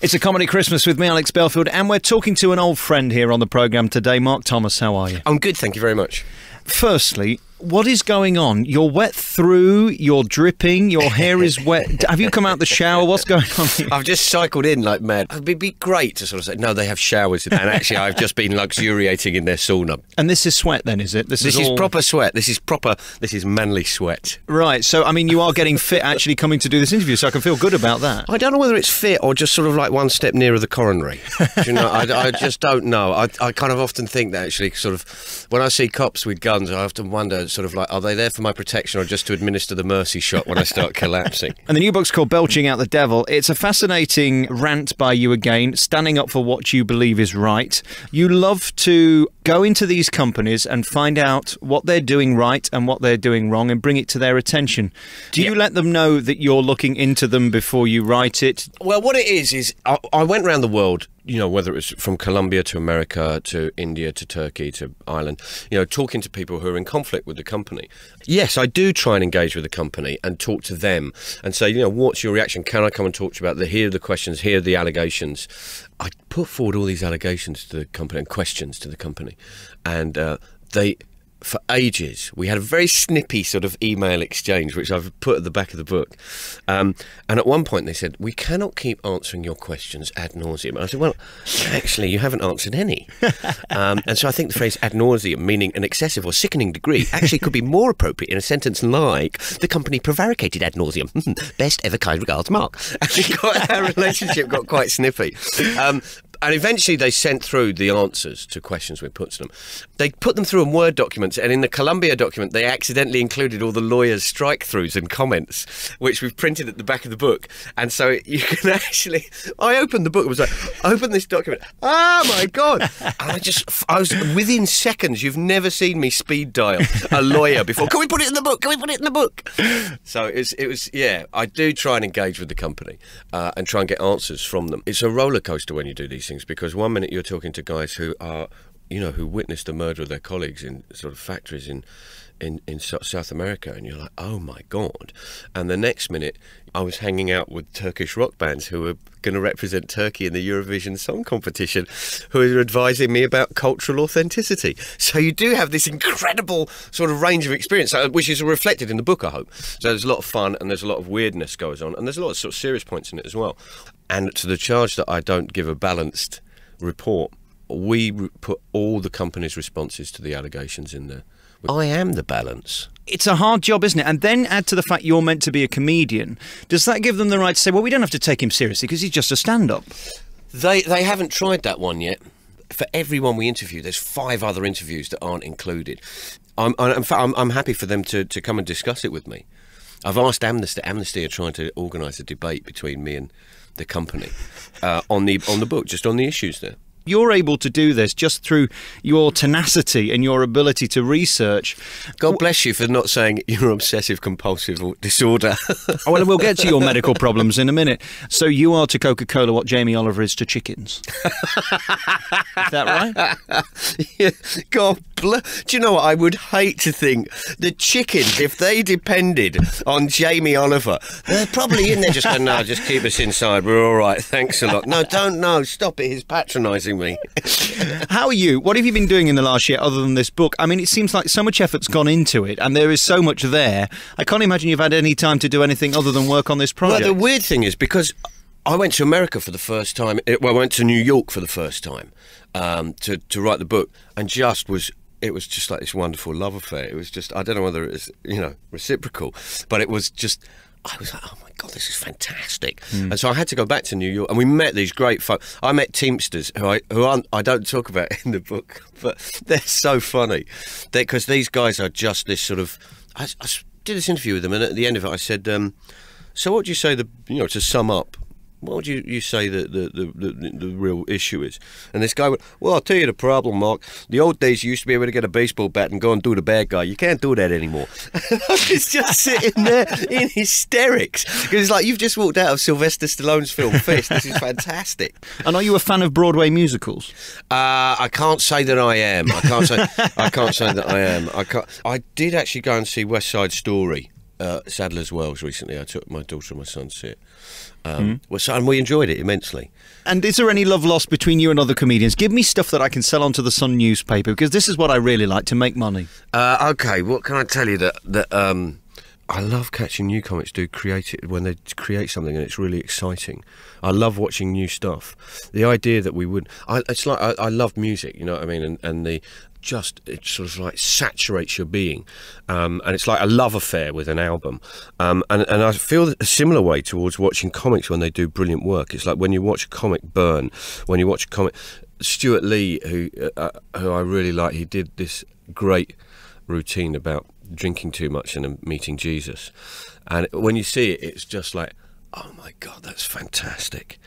It's a comedy Christmas with me, Alex Belfield, and we're talking to an old friend here on the programme today. Mark Thomas, how are you? I'm good, thank you very much. Firstly, what is going on? You're wet through, you're dripping, your hair is wet. Have you come out the shower? What's going on here? I've just cycled in like mad. It'd be great to sort of say, no, they have showers. And actually, I've just been luxuriating in their sauna. And this is sweat then, is it? This is proper sweat. This is manly sweat. Right, so, I mean, you are getting fit actually coming to do this interview, so I can feel good about that. I don't know whether it's fit or just sort of like one step nearer the coronary. Do you know, I just don't know. I kind of often think that actually sort of, when I see cops with guns, I often wonder sort of like, are they there for my protection or just to administer the mercy shot when I start collapsing? And the new book's called Belching Out the Devil. It's a fascinating rant by you again, standing up for what you believe is right. You love to go into these companies and find out what they're doing right and what they're doing wrong and bring it to their attention. Do you let them know that you're looking into them before you write it? Well, what it is I went around the world, you know, whether it was from Colombia to America to India to Turkey to Ireland, you know, talking to people who are in conflict with the company. Yes, I do try and engage with the company and talk to them and say, you know, what's your reaction? Can I come and talk to you about here are the questions, here are the allegations? I put forward all these allegations to the company and questions to the company, and for ages, we had a very snippy sort of email exchange, which I've put at the back of the book. And at one point they said, we cannot keep answering your questions ad nauseum. And I said, well, actually, you haven't answered any. And so I think the phrase ad nauseum, meaning an excessive or sickening degree, actually could be more appropriate in a sentence like, the company prevaricated ad nauseum. Best ever kind regards, Mark. And our relationship got quite snippy. And eventually they sent through the answers to questions we put to them. They put them through in Word documents, and in the Columbia document, they accidentally included all the lawyers' strike-throughs and comments, which we've printed at the back of the book. And so you can actually... I opened the book, it was like, open this document. Oh, my God! And I was within seconds, you've never seen me speed dial a lawyer before. Can we put it in the book? Can we put it in the book? So it was yeah, I do try and engage with the company and try and get answers from them. It's a roller coaster when you do these things, because one minute you're talking to guys who are, you know, who witnessed the murder of their colleagues in sort of factories in South America, and you're like, oh my God. And the next minute I was hanging out with Turkish rock bands who were going to represent Turkey in the Eurovision Song Competition, who are advising me about cultural authenticity. So you do have this incredible sort of range of experience, which is reflected in the book, I hope. So there's a lot of fun and there's a lot of weirdness goes on, and there's a lot of sort of serious points in it as well. And to the charge that I don't give a balanced report, we put all the company's responses to the allegations in there. I am the balance. It's a hard job, isn't it? And then add to the fact you're meant to be a comedian. Does that give them the right to say, well, we don't have to take him seriously because he's just a stand-up? They haven't tried that one yet. For everyone we interview, there's 5 other interviews that aren't included. In fact, I'm happy for them to come and discuss it with me. I've asked Amnesty. Amnesty are trying to organise a debate between me and the company on the book, just on the issues there. You're able to do this just through your tenacity and your ability to research. God bless you for not saying you're obsessive-compulsive disorder. Well, we'll get to your medical problems in a minute. So you are to Coca-Cola what Jamie Oliver is to chickens. Is that right? Yeah, God bless. Do you know what? I would hate to think the chickens, if they depended on Jamie Oliver, they're probably in there just going, no, just keep us inside. We're all right. Thanks a lot. No, don't. No, stop it. He's patronising me. How are you? What have you been doing in the last year other than this book? I mean, it seems like so much effort's gone into it and there is so much there. I can't imagine you've had any time to do anything other than work on this project. Well, the weird thing is, because I went to America for the first time, well, I went to New York for the first time to write the book, and it was just like this wonderful love affair. It was just, I don't know whether it was, you know, reciprocal, but it was just, I was like, oh my God, this is fantastic. And so I had to go back to New York, and we met these great folk. I met Teamsters, who I don't talk about in the book, but they're so funny. Because these guys are just this sort of, I did this interview with them, and at the end of it I said, so what would you say, to sum up, what would you say the real issue is? And this guy went, well, I'll tell you the problem, Mark. The old days you used to be able to get a baseball bat and go and do the bad guy. You can't do that anymore. I was just sitting there in hysterics. Because it's like, you've just walked out of Sylvester Stallone's film Fist. This is fantastic. And are you a fan of Broadway musicals? I can't say that I am. I can't say that I am. I did actually go and see West Side Story Sadler's Wells recently. I took my daughter and my son to see it. And we enjoyed it immensely. And is there any love lost between you and other comedians? Give me stuff that I can sell onto the Sun newspaper, because this is what I really like, to make money. Okay, what can I tell you? That I love catching new comics when they create something and it's really exciting. I love watching new stuff. The idea that we would... it's like I love music, you know what I mean? And it sort of like saturates your being, and it's like a love affair with an album, and I feel a similar way towards watching comics when they do brilliant work. It's like when you watch a comic burn, when you watch a comic... Stuart Lee, who I really like, he did this great routine about drinking too much and meeting Jesus, and when you see it, it's just like, oh my God, that's fantastic.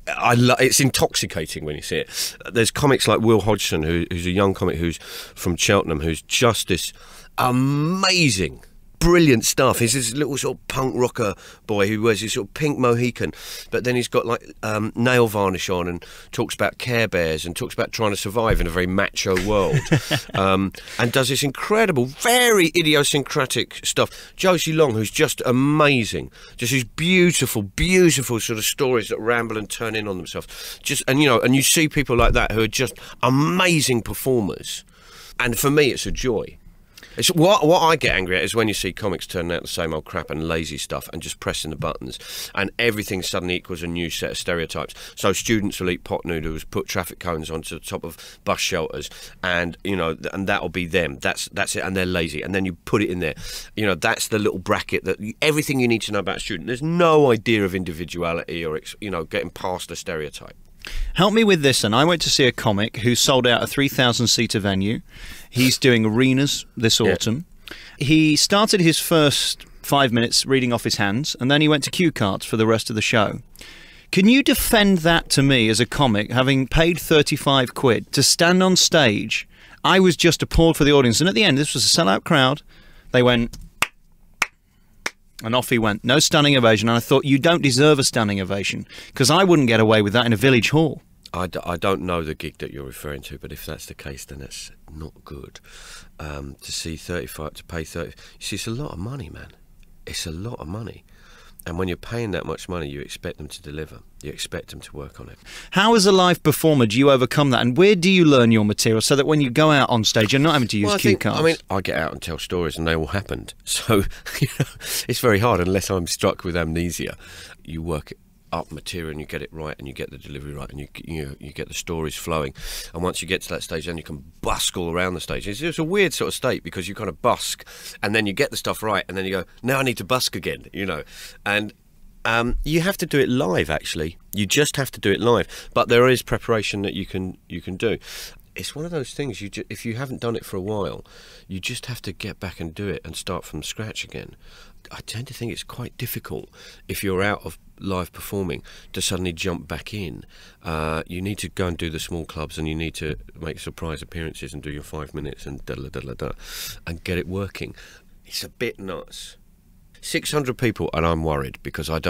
It's intoxicating when you see it. There's comics like Will Hodgson, who's a young comic who's from Cheltenham, who's just this amazing, brilliant stuff. He's this little sort of punk rocker boy who wears this sort of pink Mohican, but then he's got like nail varnish on and talks about Care Bears and talks about trying to survive in a very macho world, and does this incredible, very idiosyncratic stuff. Josie Long, who's just amazing, just these beautiful, beautiful sort of stories that ramble and turn in on themselves. And you see people like that who are just amazing performers, and for me, it's a joy. It's what I get angry at is when you see comics turning out the same old crap and lazy stuff and just pressing the buttons, and everything suddenly equals a new set of stereotypes. So students will eat pot noodles, put traffic cones onto the top of bus shelters, and and that'll be them. That's it, and they're lazy. And then you put it in there. That's the little bracket that everything you need to know about a student. There's no idea of individuality or getting past a stereotype. Help me with this, and I went to see a comic who sold out a 3,000-seater venue. He's doing arenas this autumn. He started his first 5 minutes reading off his hands, and then he went to cue cards for the rest of the show. Can you defend that to me as a comic, having paid 35 quid to stand on stage? I was just appalled for the audience, and at the end, this was a sellout crowd. They went... and off he went. No standing ovation. And I thought, you don't deserve a standing ovation, because I wouldn't get away with that in a village hall. I don't know the gig that you're referring to, but if that's the case, then it's not good. To see 35, to pay 30... You see, it's a lot of money, man. It's a lot of money. And when you're paying that much money, you expect them to deliver. You expect them to work on it. How, as a live performer, do you overcome that? And where do you learn your material so that when you go out on stage, you're not having to use cue cards? I get out and tell stories, and they all happened. So it's very hard unless I'm struck with amnesia. You work up material and you get it right, and you get the delivery right, and you get the stories flowing. And once you get to that stage, then you can busk all around the stage. It's a weird sort of state, because you kind of busk and then you get the stuff right, and then you go, now I need to busk again, and you have to do it live. Actually, you just have to do it live, but there is preparation that you can do. It's one of those things, if you haven't done it for a while, you just have to get back and do it and start from scratch again. I tend to think it's quite difficult if you're out of live performing to suddenly jump back in. You need to go and do the small clubs, and you need to make surprise appearances and do your 5 minutes and and get it working. It's a bit nuts. 600 people, and I'm worried, because I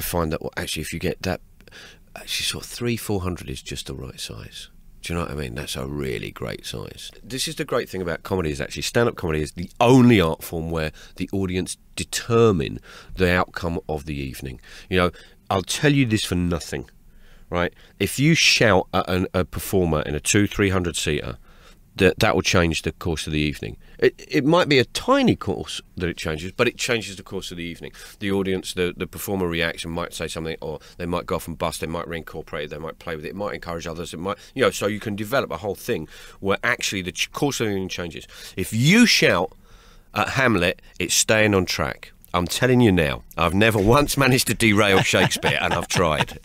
find that, actually, if you get that, actually sort of 300-400 is just the right size. Do you know what I mean? That's a really great size. This is the great thing about comedy, is actually stand-up comedy is the only art form where the audience determine the outcome of the evening. I'll tell you this for nothing, right? If you shout at a performer in a 200-300-seater, that will change the course of the evening. It might be a tiny course that it changes, but it changes the course of the evening. The audience, the performer reaction might say something, or they might go off and bust, they might reincorporate it, they might play with it, it might encourage others, it might, so you can develop a whole thing where actually the course of the evening changes. If you shout at Hamlet, it's staying on track. I'm telling you now, I've never once managed to derail Shakespeare, and I've tried.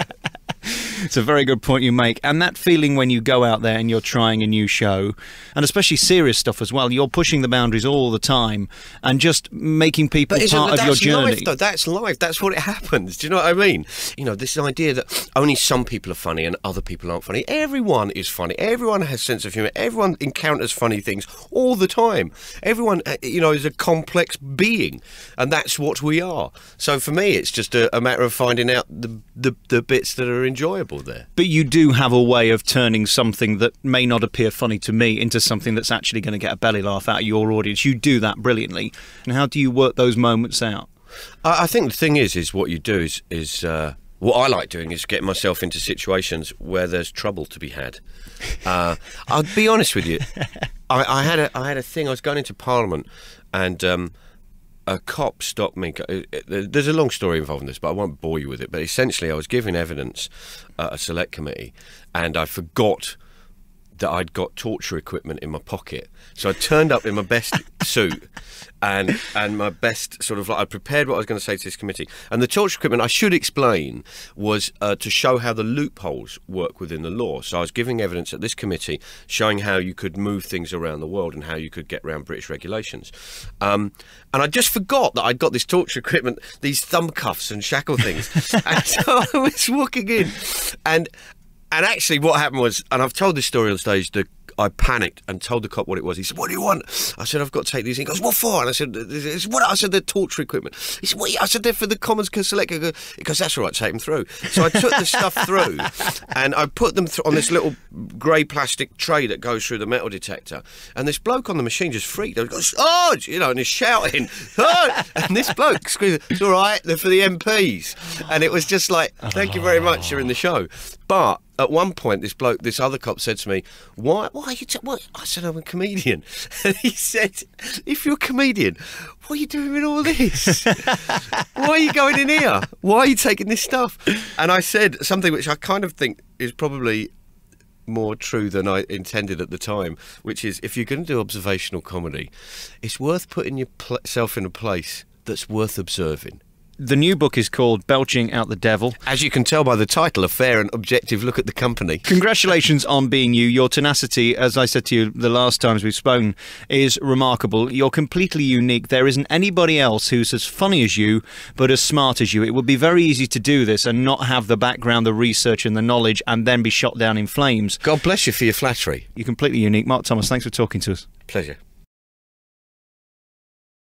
It's a very good point you make. And that feeling when you go out there and you're trying a new show, and especially serious stuff as well, you're pushing the boundaries all the time and just making people part of your journey. Life, though. That's life. That's what it happens. Do you know what I mean? This idea that only some people are funny and other people aren't funny. Everyone is funny. Everyone has sense of humour. Everyone encounters funny things all the time. Everyone, is a complex being, and that's what we are. So for me, it's just a matter of finding out the bits that are enjoyable. available there. But you do have a way of turning something that may not appear funny to me into something that's actually going to get a belly laugh out of your audience. You do that brilliantly. And how do you work those moments out? I think the thing is what you do is what I like doing is getting myself into situations where there's trouble to be had. I'll be honest with you. I had a thing. I was going into Parliament, and a cop stopped me. There's a long story involving this, but I won't bore you with it. But essentially, I was giving evidence at a select committee, and I forgot that I'd got torture equipment in my pocket. So I turned up in my best suit and my best sort of, like, I prepared what I was going to say to this committee. And the torture equipment, I should explain, was to show how the loopholes work within the law. So I was giving evidence at this committee showing how you could move things around the world and how you could get around British regulations. And I just forgot that I'd got this torture equipment, these thumb cuffs and shackle things. And so I was walking in, and actually what happened was, and I've told this story on stage, I panicked and told the cop what it was. He said, "What do you want?" I said, "I've got to take these." He goes, "What for?" And I said, "It's what?" I said, "They're torture equipment." He said, "What?" I said, "They're for the Commons Select." He goes, "That's all right, take them through." So I took the stuff through and I put them on this little grey plastic tray that goes through the metal detector. And this bloke on the machine just freaked. He goes, "Oh!" You know, and he's shouting, "Oh!" And this bloke screaming, "It's all right, they're for the MPs." And it was just like, "Thank you very much, you're in the show." But at one point, this other cop said to me, "Why are you?" What? I said, "I'm a comedian." And he said, "If you're a comedian, what are you doing with all this? Why are you going in here? Why are you taking this stuff?" And I said something which I kind of think is probably more true than I intended at the time, which is, if you're going to do observational comedy, it's worth putting yourself in a place that's worth observing. The new book is called Belching Out the Devil. As you can tell by the title, a fair and objective look at the company. Congratulations on being you. Your tenacity, as I said to you the last times we've spoken, is remarkable. You're completely unique. There isn't anybody else who's as funny as you, but as smart as you. It would be very easy to do this and not have the background, the research and the knowledge, and then be shot down in flames. God bless you for your flattery. You're completely unique. Mark Thomas, thanks for talking to us. Pleasure.